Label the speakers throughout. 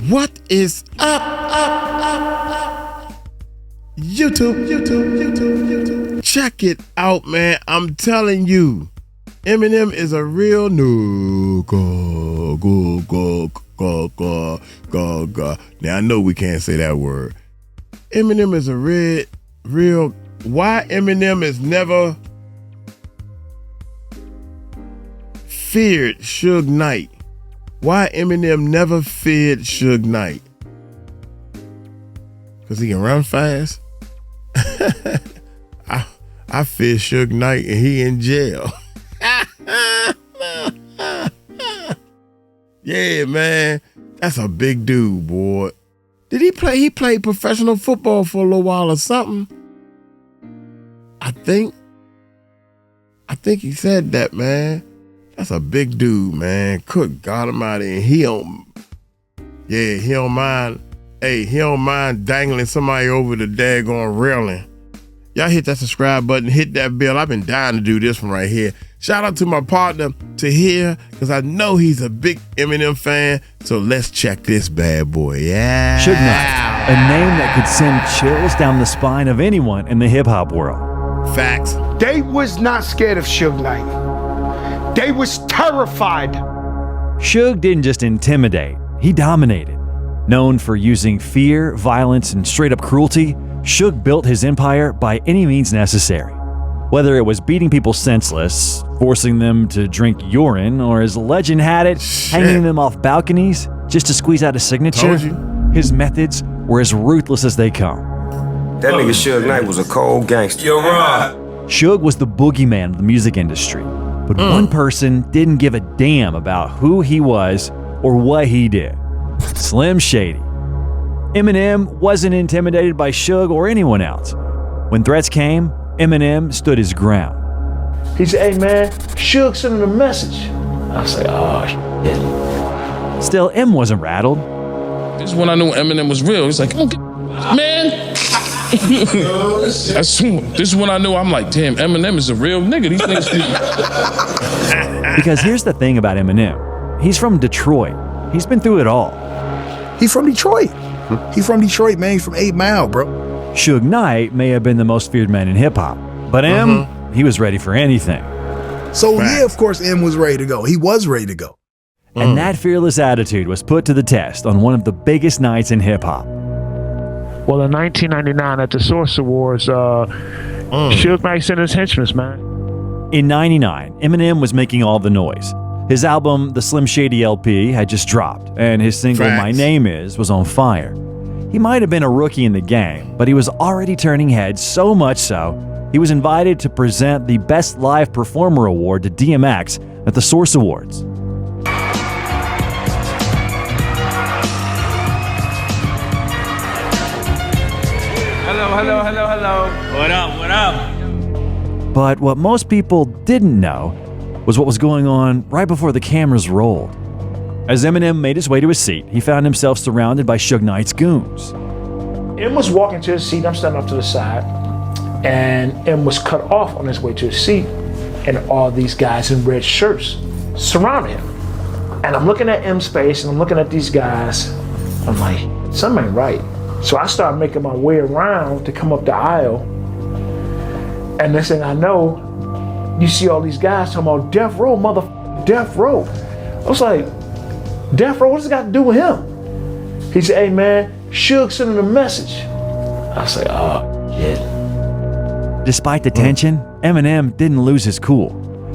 Speaker 1: What is up? YouTube. Check it out, man. I'm telling you, Eminem is a real new go. Now I know we can't say that word. Eminem is a real. Why Eminem is never feared Suge Knight? Why Eminem never feared Suge Knight? Because he can run fast? I fear Suge Knight and he in jail. Yeah, man. That's a big dude, boy. Did he play? He played professional football for a little while or something. I think he said that, man. That's a big dude, man. Good God Almighty. And he don't mind. Hey, he don't mind dangling somebody over the daggone railing. Y'all hit that subscribe button, hit that bell. I've been dying to do this one right here. Shout out to my partner, Tahir, because I know he's a big Eminem fan. So let's check this bad boy. Yeah.
Speaker 2: Suge Knight, a name that could send chills down the spine of anyone in the hip-hop world.
Speaker 1: Facts.
Speaker 3: They was not scared of Suge Knight. They was terrified.
Speaker 2: Suge didn't just intimidate, he dominated. Known for using fear, violence, and straight-up cruelty, Suge built his empire by any means necessary. Whether it was beating people senseless, forcing them to drink urine, or as legend had it, hanging them off balconies just to squeeze out a signature, his methods were as ruthless as they come.
Speaker 4: That nigga Suge Knight was a cold gangster.
Speaker 5: Yo, Rob.
Speaker 2: Suge was the boogeyman of the music industry, but one person didn't give a damn about who he was or what he did. Slim Shady. Eminem wasn't intimidated by Suge or anyone else. When threats came, Eminem stood his ground.
Speaker 3: He said, hey man, Suge sent him a message. I was like, oh shit.
Speaker 2: Still, M wasn't rattled.
Speaker 5: This is when I knew Eminem was real. He's like, okay, man. This is when I knew. I'm like, damn, Eminem is a real nigga. These niggas.
Speaker 2: Because here's the thing about Eminem. He's from Detroit. He's been through it all.
Speaker 6: He's from Detroit. He's from Detroit, man. He's from 8 Mile, bro.
Speaker 2: Suge Knight may have been the most feared man in hip-hop, but M, he was ready for anything.
Speaker 6: So yeah, of course, M was ready to go. He was ready to go.
Speaker 2: And that fearless attitude was put to the test on one of the biggest nights in hip-hop.
Speaker 3: Well, in 1999 at the Source Awards, Suge Knight sent his henchmen, man.
Speaker 2: In 99, Eminem was making all the noise. His album, the Slim Shady LP, had just dropped, and his single, My Name Is, was on fire. He might have been a rookie in the game, but he was already turning heads so much so, he was invited to present the Best Live Performer Award to DMX at the Source Awards.
Speaker 7: Hello. What up?
Speaker 2: But what most people didn't know was what was going on right before the cameras rolled. As Eminem made his way to his seat, he found himself surrounded by Suge Knight's goons.
Speaker 3: M was walking to his seat, I'm standing up to the side, and M was cut off on his way to his seat, and all these guys in red shirts surrounded him. And I'm looking at M's face, and I'm looking at these guys, I'm like, something ain't right. So I started making my way around to come up the aisle, and next thing I know, you see all these guys talking about death row, death row. I was like, death row, what does it got to do with him? He said, hey man, Suge sent him a message. I was like, oh, shit.
Speaker 2: Despite the tension, Eminem didn't lose his cool.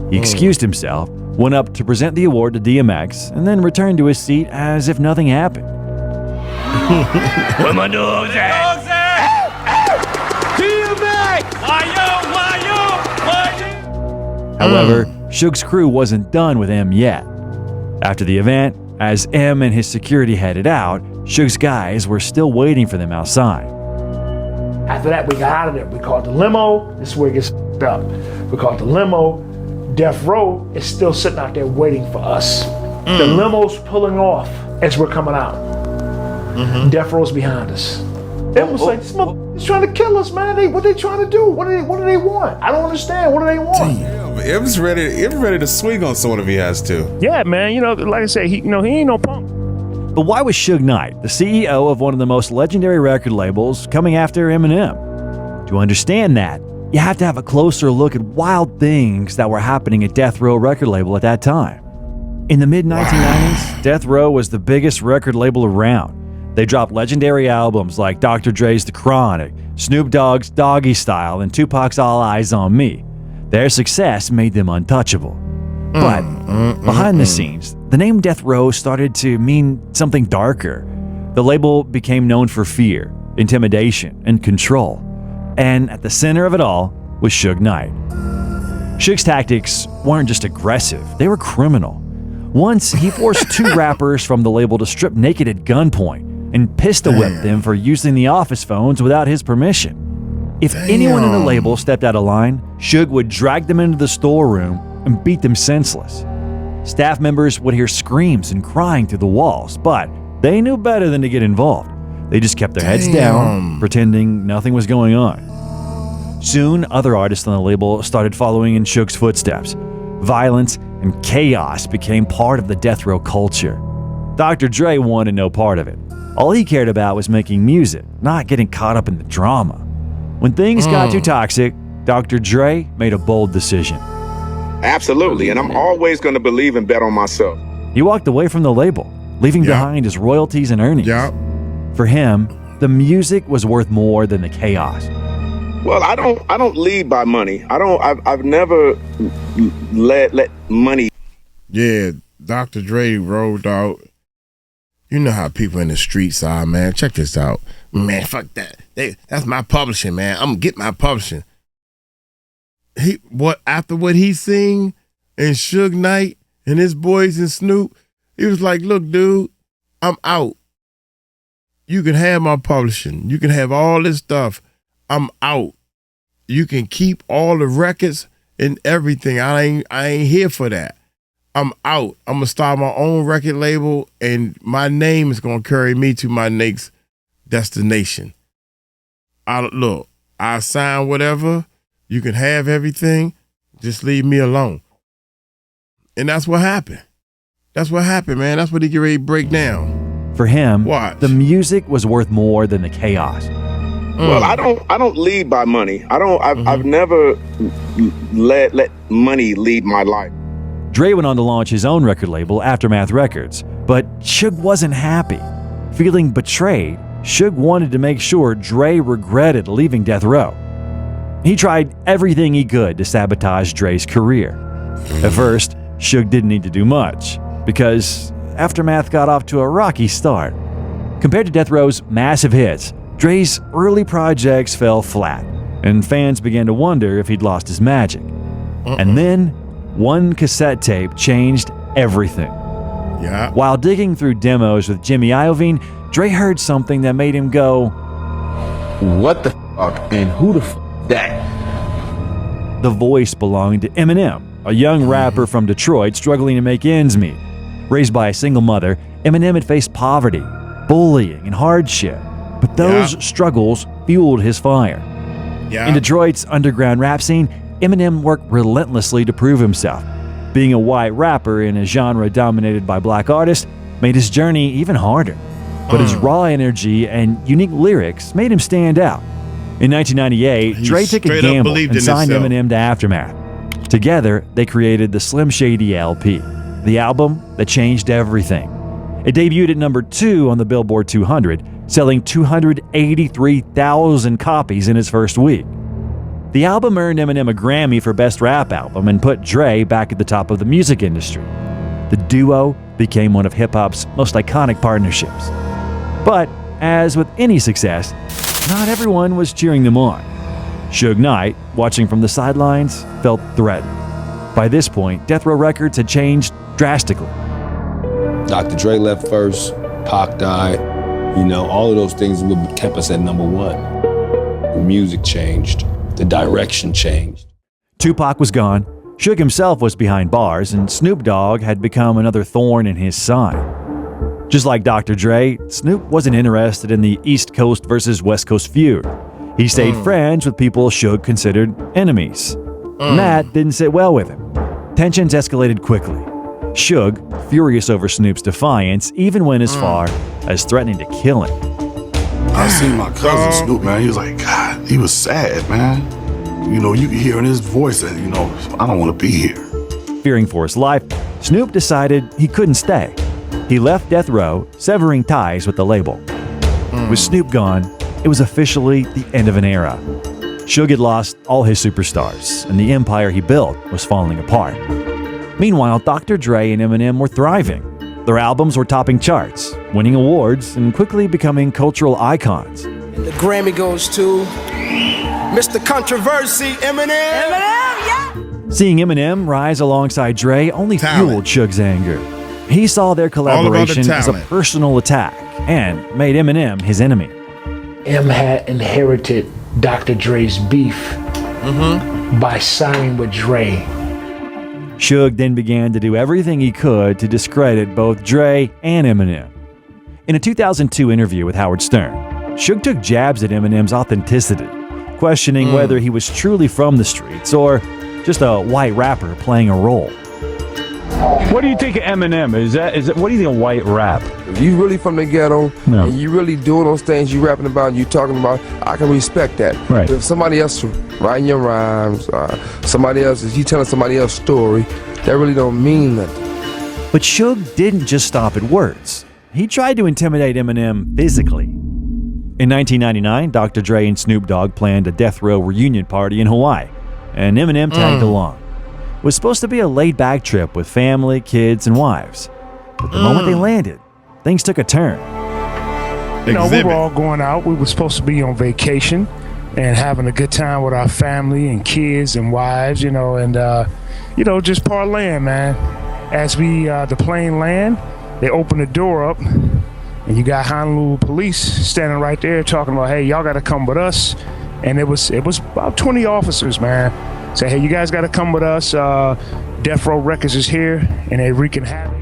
Speaker 2: He excused himself, went up to present the award to DMX, and then returned to his seat as if nothing happened.
Speaker 7: Where my dogs at? DMX! Why yo?
Speaker 2: However, Suge's crew wasn't done with M yet. After the event, as M and his security headed out, Suge's guys were still waiting for them outside.
Speaker 3: After that, we got out of there. We called the limo. This is where it gets f***ed up. We called the limo. Death Row is still sitting out there waiting for us. The limo's pulling off as we're coming out. Death Row's behind us. It was like, this motherfucker's trying to kill us, man. What they trying to do? What do they want? I don't understand. What do they want?
Speaker 8: Damn, M's ready to swing on someone if he has to.
Speaker 3: Yeah, man. You know, like I said, he ain't no punk.
Speaker 2: But why was Suge Knight, the CEO of one of the most legendary record labels, coming after Eminem? To understand that, you have to have a closer look at wild things that were happening at Death Row record label at that time. In the mid-1990s, Death Row was the biggest record label around. They dropped legendary albums like Dr. Dre's The Chronic, Snoop Dogg's Doggy Style, and Tupac's All Eyes on Me. Their success made them untouchable. But behind the scenes, the name Death Row started to mean something darker. The label became known for fear, intimidation, and control. And at the center of it all was Suge Knight. Suge's tactics weren't just aggressive, they were criminal. Once, he forced two rappers from the label to strip naked at gunpoint and pistol-whipped them for using the office phones without his permission. If anyone in the label stepped out of line, Suge would drag them into the storeroom and beat them senseless. Staff members would hear screams and crying through the walls, but they knew better than to get involved. They just kept their heads down, pretending nothing was going on. Soon, other artists on the label started following in Suge's footsteps. Violence and chaos became part of the Death Row culture. Dr. Dre wanted no part of it. All he cared about was making music, not getting caught up in the drama. When things got too toxic, Dr. Dre made a bold decision.
Speaker 8: Absolutely, and I'm always going to believe and bet on myself.
Speaker 2: He walked away from the label, leaving behind his royalties and earnings. For him, the music was worth more than the chaos.
Speaker 8: Well, I don't lead by money. I've never let money.
Speaker 1: Yeah, Dr. Dre rolled out. You know how people in the streets are, man. Check this out. Man, fuck that. That's my publishing, man. I'm gonna get my publishing. After what he seen and Suge Knight and his boys and Snoop, he was like, look, dude, I'm out. You can have my publishing. You can have all this stuff. I'm out. You can keep all the records and everything. I ain't here for that. I'm out. I'm gonna start my own record label, and my name is gonna carry me to my next destination. I sign whatever. You can have everything. Just leave me alone. And that's what happened. That's what happened, man. That's what he get ready to break down.
Speaker 2: For him,
Speaker 1: Watch.
Speaker 2: the music was worth more than the chaos.
Speaker 8: Well, I don't lead by money. I've never let money lead my life.
Speaker 2: Dre went on to launch his own record label, Aftermath Records, but Suge wasn't happy. Feeling betrayed, Suge wanted to make sure Dre regretted leaving Death Row. He tried everything he could to sabotage Dre's career. At first, Suge didn't need to do much, because Aftermath got off to a rocky start. Compared to Death Row's massive hits, Dre's early projects fell flat, and fans began to wonder if he'd lost his magic. And then, one cassette tape changed everything.
Speaker 1: Yeah.
Speaker 2: While digging through demos with Jimmy Iovine, Dre heard something that made him go,
Speaker 9: "What the fuck and who the fuck that?"
Speaker 2: The voice belonged to Eminem, a young rapper from Detroit struggling to make ends meet. Raised by a single mother, Eminem had faced poverty, bullying, and hardship, but those struggles fueled his fire. In Detroit's underground rap scene, Eminem worked relentlessly to prove himself. Being a white rapper in a genre dominated by black artists made his journey even harder. But his raw energy and unique lyrics made him stand out. In 1998, Dre took a gamble and signed Eminem to Aftermath. Together, they created the Slim Shady LP, the album that changed everything. It debuted at number 2 on the Billboard 200, selling 283,000 copies in its first week. The album earned Eminem a Grammy for Best Rap Album and put Dre back at the top of the music industry. The duo became one of hip-hop's most iconic partnerships. But, as with any success, not everyone was cheering them on. Suge Knight, watching from the sidelines, felt threatened. By this point, Death Row Records had changed drastically.
Speaker 9: Dr. Dre left first, Pac died. You know, all of those things kept us at number 1. The music changed. The direction changed.
Speaker 2: Tupac was gone, Suge himself was behind bars, and Snoop Dogg had become another thorn in his side. Just like Dr. Dre, Snoop wasn't interested in the East Coast versus West Coast feud. He stayed friends with people Suge considered enemies. And that didn't sit well with him. Tensions escalated quickly. Suge, furious over Snoop's defiance, even went as far as threatening to kill him.
Speaker 6: I seen my cousin Snoop, man. He was like, God, he was sad, man. You know, you could hear in his voice that, you know, I don't want to be here.
Speaker 2: Fearing for his life, Snoop decided he couldn't stay. He left Death Row, severing ties with the label. With Snoop gone, it was officially the end of an era. Suge had lost all his superstars, and the empire he built was falling apart. Meanwhile, Dr. Dre and Eminem were thriving. Their albums were topping charts, winning awards, and quickly becoming cultural icons.
Speaker 10: The Grammy goes to Mr. Controversy, Eminem. Yeah.
Speaker 2: Seeing Eminem rise alongside Dre only fueled Suge's anger. He saw their collaboration as a personal attack and made Eminem his enemy.
Speaker 3: M had inherited Dr. Dre's beef by signing with Dre.
Speaker 2: Suge then began to do everything he could to discredit both Dre and Eminem. In a 2002 interview with Howard Stern, Suge took jabs at Eminem's authenticity, questioning whether he was truly from the streets or just a white rapper playing a role.
Speaker 11: What do you think of Eminem? What do you think of white rap?
Speaker 12: If you really from the ghetto and you really doing those things you rapping about and you talking about, I can respect that.
Speaker 11: Right.
Speaker 12: If somebody else writing your rhymes, somebody else, if you telling somebody else's story, that really don't mean nothing.
Speaker 2: But Suge didn't just stop at words. He tried to intimidate Eminem physically. In 1999, Dr. Dre and Snoop Dogg planned a Death Row reunion party in Hawaii, and Eminem tagged along. It was supposed to be a laid-back trip with family, kids, and wives. But the moment they landed, things took a turn.
Speaker 3: You know, we were all going out. We were supposed to be on vacation and having a good time with our family and kids and wives, and just parlaying, man. As the plane land, they open the door up, and you got Honolulu police standing right there talking about, hey, y'all got to come with us. And it was about 20 officers, man. Say, hey, you guys got to come with us. Death Row Records is here, and they're wreaking havoc.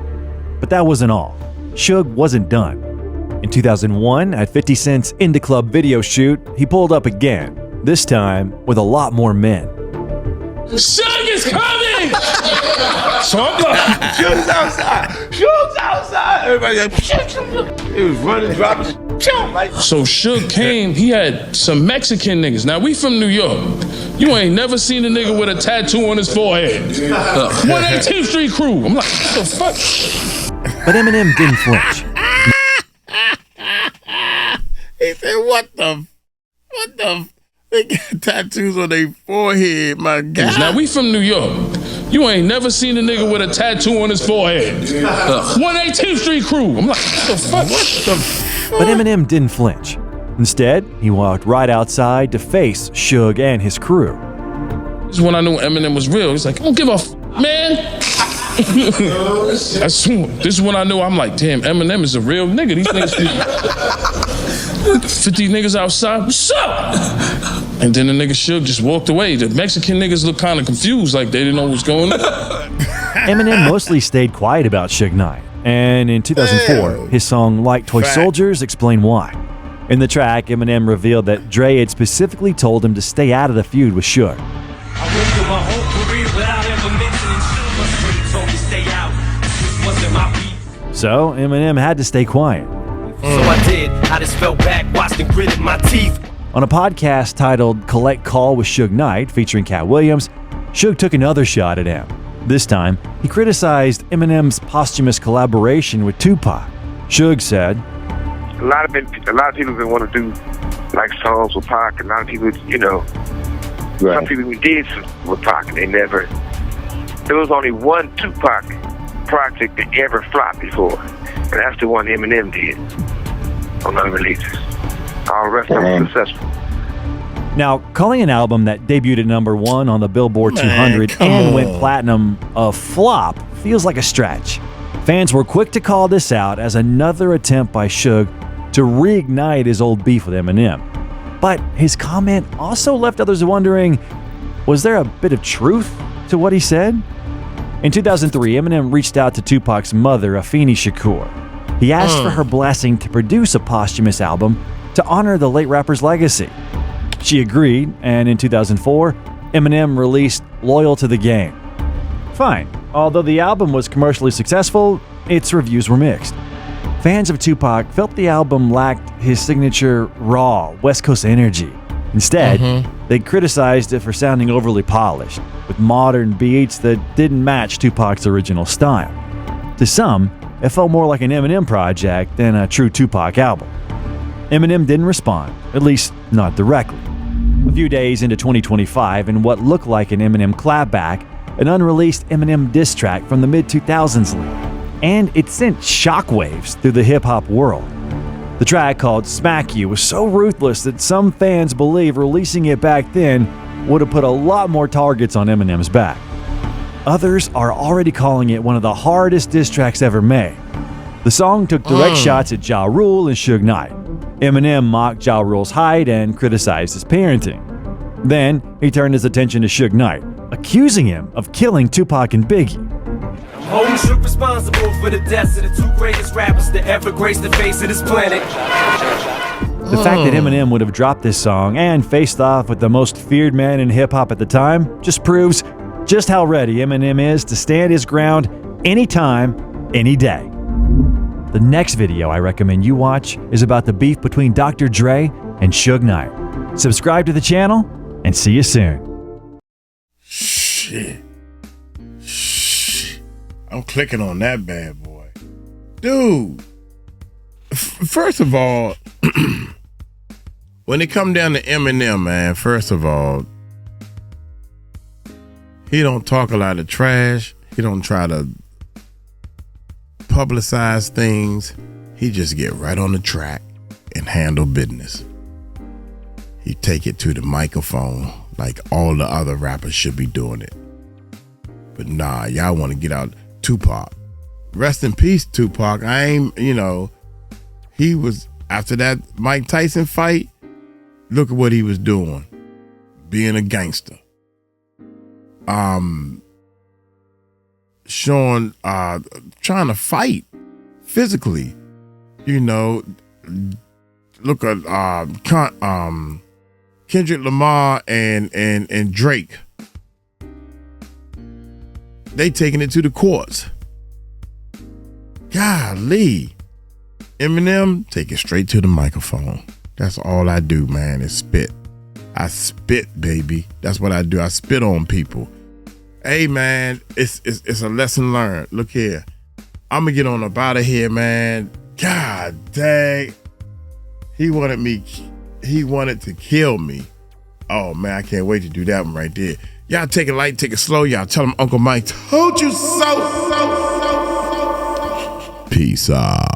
Speaker 2: But that wasn't all. Suge wasn't done. In 2001, at 50 Cent's In the Club video shoot, he pulled up again, this time with a lot more men.
Speaker 7: Suge is coming! So I'm like,
Speaker 4: Suge's outside. Suge's outside. Everybody like, he was running, dropping.
Speaker 5: So Suge came, he had some Mexican niggas. Now we from New York. You ain't never seen a nigga with a tattoo on his forehead. 118th Street crew. I'm like, what the fuck?
Speaker 2: But Eminem didn't flinch.
Speaker 1: He said, what the? They got tattoos on their forehead, my God.
Speaker 5: Now we from New York. You ain't never seen a nigga with a tattoo on his forehead. 118th Street crew. I'm like, what the fuck?
Speaker 2: But Eminem didn't flinch. Instead, he walked right outside to face Suge and his crew.
Speaker 5: This is when I knew Eminem was real. He's like, I don't give a man. This is when I knew, I'm like, damn, Eminem is a real nigga. These niggas, 50 niggas outside, what's up? And then the nigga Suge just walked away. The Mexican niggas looked kind of confused, like they didn't know what was going on.
Speaker 2: Eminem mostly stayed quiet about Suge Knight. And in 2004, his song Like Toy Soldiers explained why. In the track, Eminem revealed that Dre had specifically told him to stay out of the feud with Suge. So Eminem had to stay quiet.
Speaker 13: So I did. I just fell back, watched and gritted my teeth.
Speaker 2: On a podcast titled Collect Call with Suge Knight, featuring Cat Williams, Suge took another shot at him. This time, he criticized Eminem's posthumous collaboration with Tupac. Suge said,
Speaker 14: A lot of people didn't want to do like songs with Pac, and a lot of people, some people who did with Pac, and they never. There was only one Tupac project that ever flopped before, and that's the one Eminem did on other releases. All the rest of them were successful.
Speaker 2: Now, calling an album that debuted at #1 on the Billboard 200 and went platinum a flop feels like a stretch. Fans were quick to call this out as another attempt by Suge to reignite his old beef with Eminem. But his comment also left others wondering, was there a bit of truth to what he said? In 2003, Eminem reached out to Tupac's mother, Afeni Shakur. He asked for her blessing to produce a posthumous album to honor the late rapper's legacy. She agreed, and in 2004, Eminem released Loyal to the Game. Fine, Although the album was commercially successful, its reviews were mixed. Fans of Tupac felt the album lacked his signature raw West Coast energy. Instead, they criticized it for sounding overly polished, with modern beats that didn't match Tupac's original style. To some, it felt more like an Eminem project than a true Tupac album. Eminem didn't respond, at least not directly. A few days into 2025, in what looked like an Eminem clapback, an unreleased Eminem diss track from the mid-2000s leaked, and it sent shockwaves through the hip-hop world. The track, called Smack You, was so ruthless that some fans believe releasing it back then would have put a lot more targets on Eminem's back. Others are already calling it one of the hardest diss tracks ever made. The song took direct shots at Ja Rule and Suge Knight. Eminem mocked Ja Rule's height and criticized his parenting. Then, he turned his attention to Suge Knight, accusing him of killing Tupac and Biggie.
Speaker 13: Holding Suge responsible for the deaths of the two greatest rappers to ever grace the face of this planet.
Speaker 2: The fact that Eminem would have dropped this song and faced off with the most feared man in hip-hop at the time just proves just how ready Eminem is to stand his ground anytime, any day. The next video I recommend you watch is about the beef between Dr. Dre and Suge Knight. Subscribe to the channel and see you soon.
Speaker 1: Shit. I'm clicking on that bad boy. Dude, first of all, when it come down to Eminem, man, first of all, he don't talk a lot of trash. He don't try to publicize things. He just get right on the track and handle business. He take it to the microphone like all the other rappers should be doing it. But nah, y'all want to get out Tupac. Rest in peace, Tupac. He was, after that Mike Tyson fight, look at what he was doing. Being a gangster. Trying to fight physically. Look at Kendrick Lamar and Drake. They taking it to the courts. Golly. Eminem, take it straight to the microphone. That's all I do, man, is spit. I spit, baby. That's what I do. I spit on people. Hey, man, it's a lesson learned. Look here. I'm going to get on up out of here, man. God dang. He wanted to kill me. Oh, man, I can't wait to do that one right there. Y'all take it light, take it slow. Y'all tell him Uncle Mike told you so. Peace out.